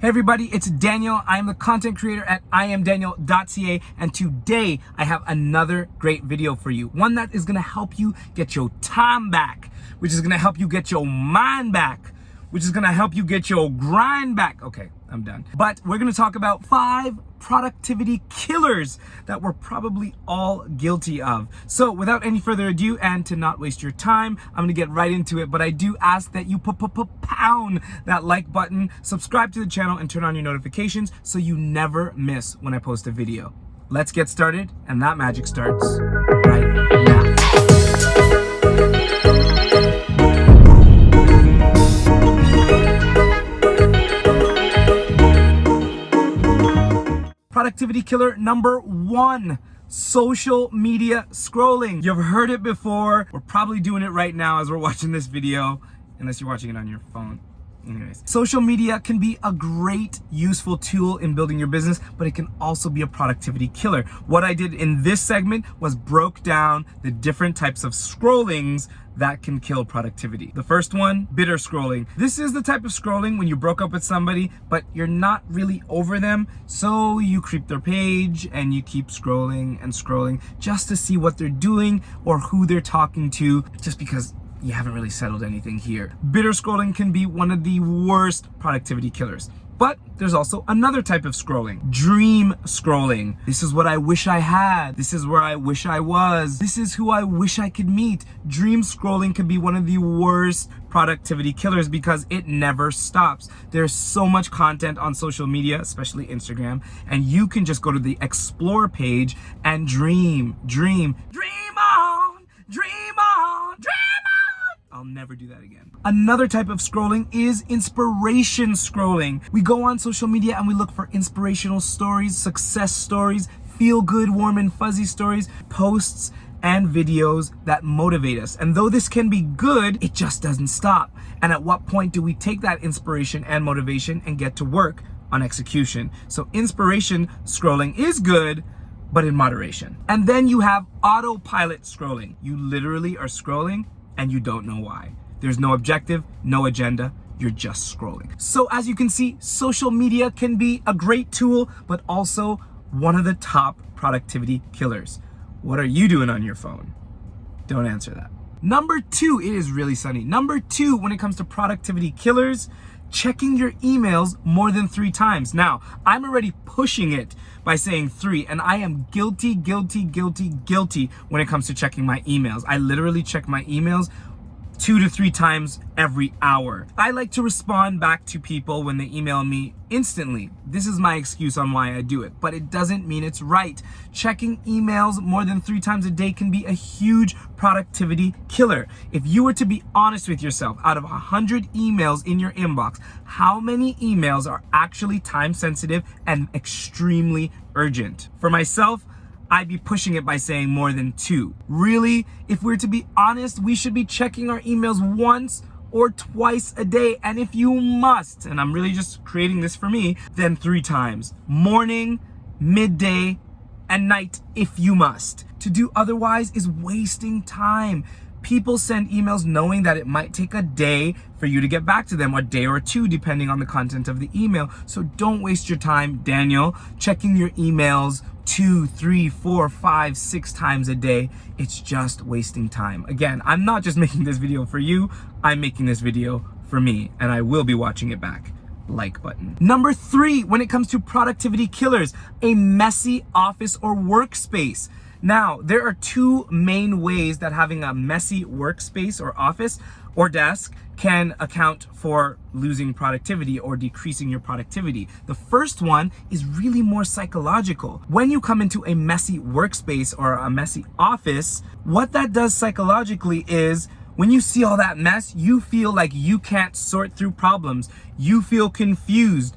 Hey everybody, it's Daniel. I am the content creator at iAMDANIEL.ca, and today I have another great video for you. One that is gonna help you get your time back, which is gonna help you get your mind back, which is gonna help you get your grind back. Okay, I'm done. But we're gonna talk about 5 productivity killers that we're probably all guilty of. So without any further ado, and to not waste your time, I'm gonna get right into it. But I do ask that you pound that like button, subscribe to the channel, and turn on your notifications so you never miss when I post a video. Let's get started, and that magic starts right now. Productivity killer number 1, social media scrolling. You've heard it before. We're probably doing it right now as we're watching this video, unless you're watching it on your phone. Anyways, social media can be a great, useful tool in building your business, but it can also be a productivity killer. What I did in this segment was broke down the different types of scrollings that can kill productivity. The first one, bitter scrolling. This is the type of scrolling when you broke up with somebody, but you're not really over them, so you creep their page and you keep scrolling and scrolling just to see what they're doing or who they're talking to, just because you haven't really settled anything here. Bitter scrolling can be one of the worst productivity killers. But there's also another type of scrolling, dream scrolling. This is what I wish I had. This is where I wish I was. This is who I wish I could meet. Dream scrolling can be one of the worst productivity killers because it never stops. There's so much content on social media, especially Instagram, and you can just go to the explore page and dream on, dream on, dream on. I'll never do that again. Another type of scrolling is inspiration scrolling. We go on social media and we look for inspirational stories, success stories, feel good, warm and fuzzy stories, posts, and videos that motivate us. And though this can be good, it just doesn't stop. And at what point do we take that inspiration and motivation and get to work on execution? So inspiration scrolling is good, but in moderation. And then you have autopilot scrolling. You literally are scrolling and you don't know why. There's no objective, no agenda, you're just scrolling. So as you can see, social media can be a great tool, but also one of the top productivity killers. What are you doing on your phone? Don't answer that. Number 2, it is really sunny. Number 2, when it comes to productivity killers, checking your emails more than 3 times. Now, I'm already pushing it by saying 3, and I am guilty when it comes to checking my emails. I literally check my emails 2 to 3 times every hour. I like to respond back to people when they email me instantly. This is my excuse on why I do it, but it doesn't mean it's right. Checking emails more than 3 times a day can be a huge productivity killer. If you were to be honest with yourself, out of 100 emails in your inbox, how many emails are actually time sensitive and extremely urgent? For myself, I'd be pushing it by saying more than 2. Really, if we're to be honest, we should be checking our emails once or twice a day. And if you must, and I'm really just creating this for me, then 3 times. Morning, midday, and night if you must. To do otherwise is wasting time. People send emails knowing that it might take a day for you to get back to them, a day or 2, depending on the content of the email. So don't waste your time, Daniel, checking your emails 2, 3, 4, 5, 6 times a day. It's just wasting time. Again, I'm not just making this video for you, I'm making this video for me, and I will be watching it back. Like button. Number 3, when it comes to productivity killers, a messy office or workspace. Now, there are 2 main ways that having a messy workspace or office or desk can account for losing productivity or decreasing your productivity. The first one is really more psychological. When you come into a messy workspace or a messy office, what that does psychologically is when you see all that mess, you feel like you can't sort through problems. You feel confused.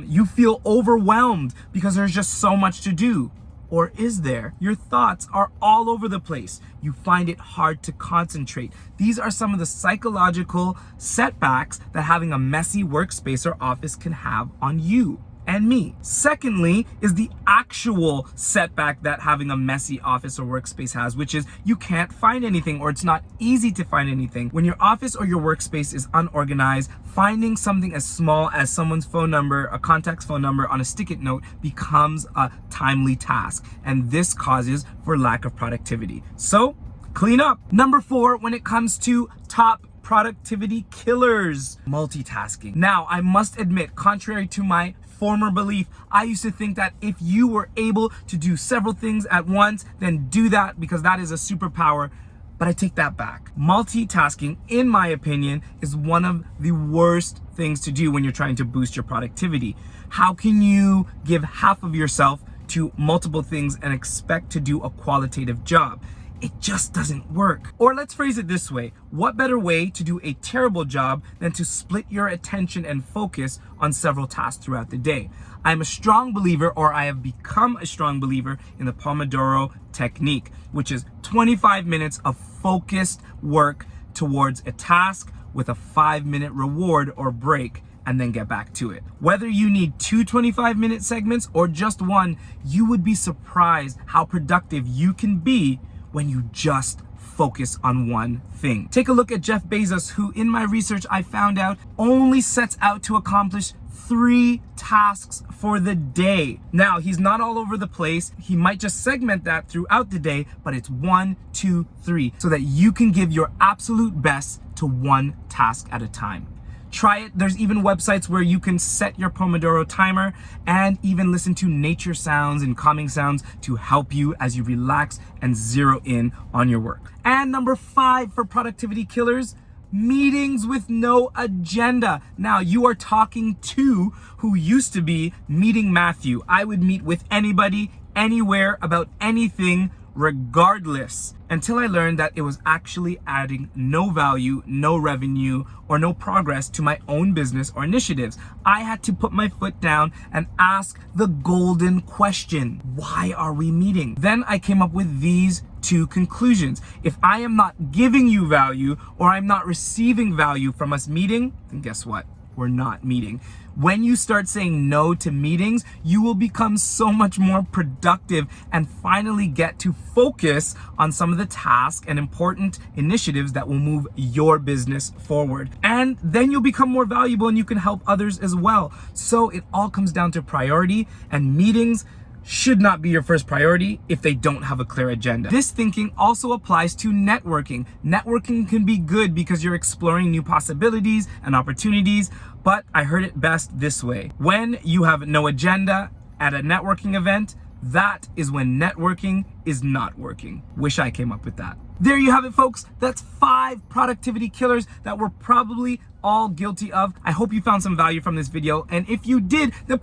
You feel overwhelmed because there's just so much to do. Or is there? Your thoughts are all over the place. You find it hard to concentrate. These are some of the psychological setbacks that having a messy workspace or office can have on you. and me. Secondly is the actual setback that having a messy office or workspace has, which is you can't find anything, or it's not easy to find anything. When your office or your workspace is unorganized, finding something as small as someone's phone number, a contact's phone number on a stick-it note becomes a timely task, and this causes for lack of productivity. So clean up. Number 4, when it comes to top productivity killers, multitasking. Now, I must admit, contrary to my former belief, I used to think that if you were able to do several things at once, then do that because that is a superpower. But I take that back. Multitasking, in my opinion, is one of the worst things to do when you're trying to boost your productivity. How can you give half of yourself to multiple things and expect to do a qualitative job? It just doesn't work. Or let's phrase it this way. What better way to do a terrible job than to split your attention and focus on several tasks throughout the day? I'm a strong believer, or I have become a strong believer, in the Pomodoro technique, which is 25 minutes of focused work towards a task with a 5-minute reward or break, and then get back to it. Whether you need 2 25-minute segments or just one, you would be surprised how productive you can be when you just focus on one thing. Take a look at Jeff Bezos, who in my research I found out only sets out to accomplish 3 tasks for the day. Now, he's not all over the place. He might just segment that throughout the day, but it's 1, 2, 3, so that you can give your absolute best to one task at a time. Try it. There's even websites where you can set your Pomodoro timer and even listen to nature sounds and calming sounds to help you as you relax and zero in on your work. And number 5 for productivity killers, meetings with no agenda. Now, you are talking to who used to be Meeting Matthew. I would meet with anybody, anywhere, about anything, regardless, until I learned that it was actually adding no value, no revenue, or no progress to my own business or initiatives. I had to put my foot down and ask the golden question: why are we meeting? Then I came up with these 2 conclusions. If I am not giving you value, or I'm not receiving value from us meeting, then guess what? We're not meeting. When you start saying no to meetings, you will become so much more productive and finally get to focus on some of the tasks and important initiatives that will move your business forward. And then you'll become more valuable and you can help others as well. So it all comes down to priority, and meetings should not be your first priority if they don't have a clear agenda. This thinking also applies to networking. Networking can be good because you're exploring new possibilities and opportunities, but I heard it best this way: when you have no agenda at a networking event, that is when networking is not working. Wish I came up with that. There you have it, folks. That's 5 productivity killers that we're probably all guilty of. I hope you found some value from this video, and if you did, then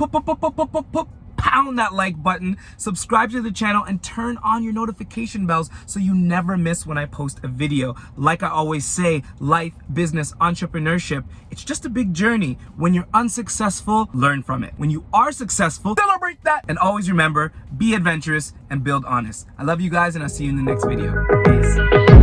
pound that like button, subscribe to the channel, and turn on your notification bells so you never miss when I post a video. Like I always say, life, business, entrepreneurship, it's just a big journey. When you're unsuccessful, learn from it. When you are successful, celebrate that. And always remember, be adventurous and build honest. I love you guys, and I'll see you in the next video. Peace.